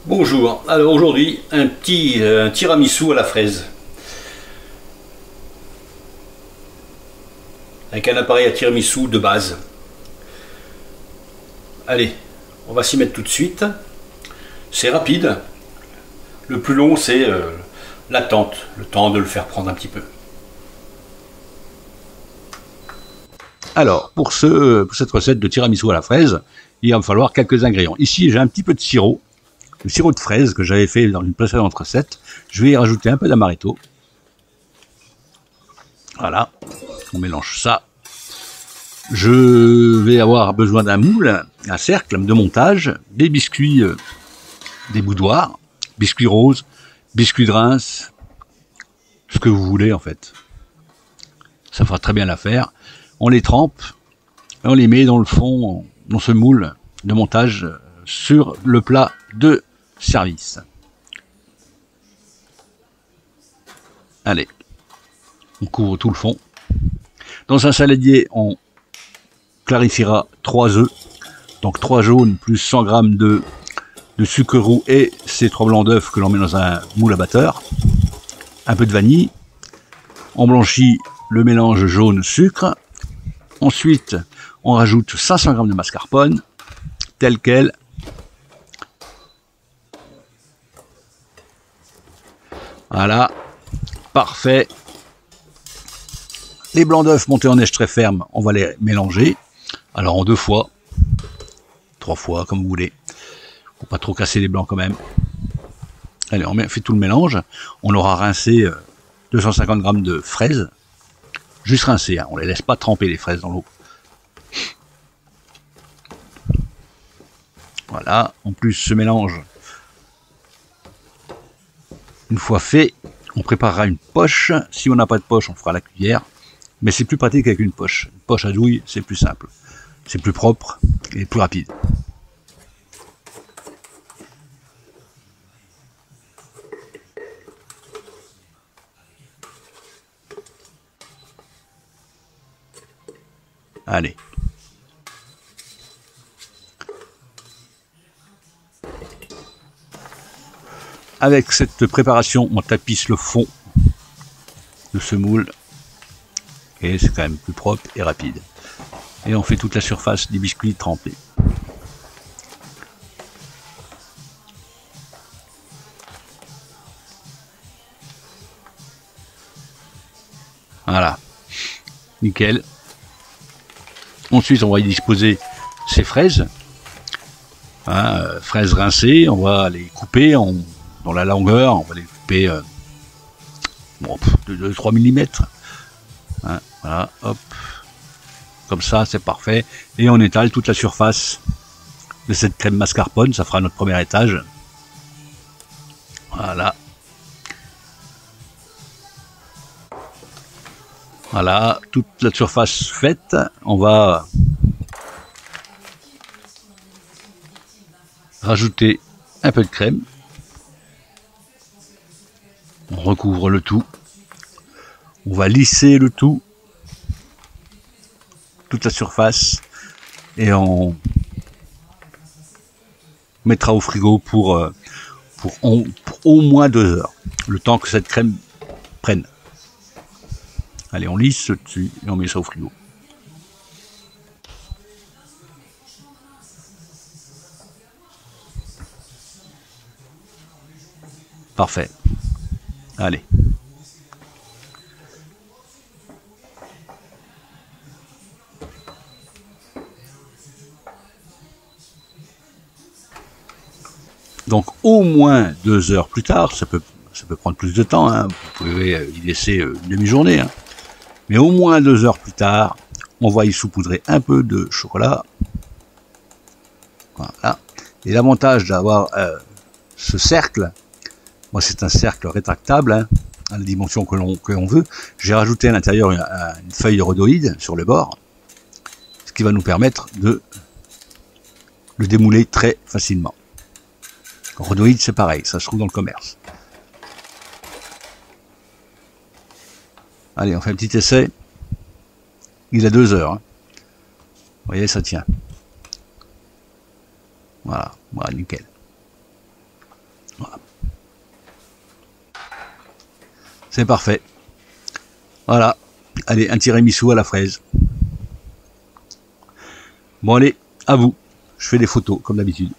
Bonjour, alors aujourd'hui un tiramisu à la fraise avec un appareil à tiramisu de base. Allez, on va s'y mettre tout de suite. C'est rapide, le plus long c'est l'attente, le temps de le faire prendre un petit peu. Alors pour cette recette de tiramisu à la fraise, il va me falloir quelques ingrédients. Ici j'ai un petit peu de sirop. Le sirop de fraise que j'avais fait dans une précédente recette. Je vais y rajouter un peu d'amaretto. Voilà, on mélange ça. Je vais avoir besoin d'un moule, un cercle de montage, des biscuits, des boudoirs, biscuits roses, biscuits de Reims, ce que vous voulez en fait. Ça fera très bien l'affaire. On les trempe, et on les met dans le fond, dans ce moule de montage sur le plat de service. Allez, on couvre tout le fond. Dans un saladier, on clarifiera 3 œufs, donc 3 jaunes plus 100 g de sucre roux et ces 3 blancs d'œufs que l'on met dans un moule à batteur. Un peu de vanille. On blanchit le mélange jaune-sucre. Ensuite, on rajoute 500 g de mascarpone, tel quel. Voilà, parfait. Les blancs d'œufs montés en neige très ferme, on va les mélanger. Alors en 2 fois, 3 fois, comme vous voulez. Faut pas trop casser les blancs quand même. Allez, on fait tout le mélange. On aura rincé 250 g de fraises. Juste rincé, hein. On les laisse pas tremper les fraises dans l'eau. Voilà, en plus ce mélange, une fois fait, on préparera une poche. Si on n'a pas de poche, on fera la cuillère. Mais c'est plus pratique avec une poche. Une poche à douille, c'est plus simple. C'est plus propre et plus rapide. Allez. Avec cette préparation, on tapisse le fond de ce moule. Et c'est quand même plus propre et rapide. Et on fait toute la surface des biscuits trempés. Voilà. Nickel. Ensuite, on va y disposer ces fraises. Fraises rincées, on va les couper dans la longueur, on va les couper de 3 mm. Voilà, hop, comme ça, c'est parfait. Et on étale toute la surface de cette crème mascarpone, ça fera notre premier étage. Voilà. Voilà, toute la surface faite, on va rajouter un peu de crème. On recouvre le tout. On va lisser le tout, toute la surface, et on mettra au frigo pour au moins 2 heures, le temps que cette crème prenne. Allez, on lisse dessus et on met ça au frigo. Parfait. Allez. Donc au moins 2 heures plus tard, ça peut prendre plus de temps, hein. Vous pouvez y laisser une demi-journée, hein. Mais au moins 2 heures plus tard, on va y saupoudrer un peu de chocolat. Voilà. Et l'avantage d'avoir ce cercle, moi c'est un cercle rétractable, hein, à la dimension que l'on veut. J'ai rajouté à l'intérieur une feuille de rhodoïde sur le bord, ce qui va nous permettre de le démouler très facilement. Rhodoïde, c'est pareil, ça se trouve dans le commerce. Allez, on fait un petit essai. Il a 2 heures. Hein. Vous voyez, ça tient. Voilà, voilà, nickel. C'est parfait. Voilà. Allez, un tiramisu à la fraise. Bon allez, à vous. Je fais des photos, comme d'habitude.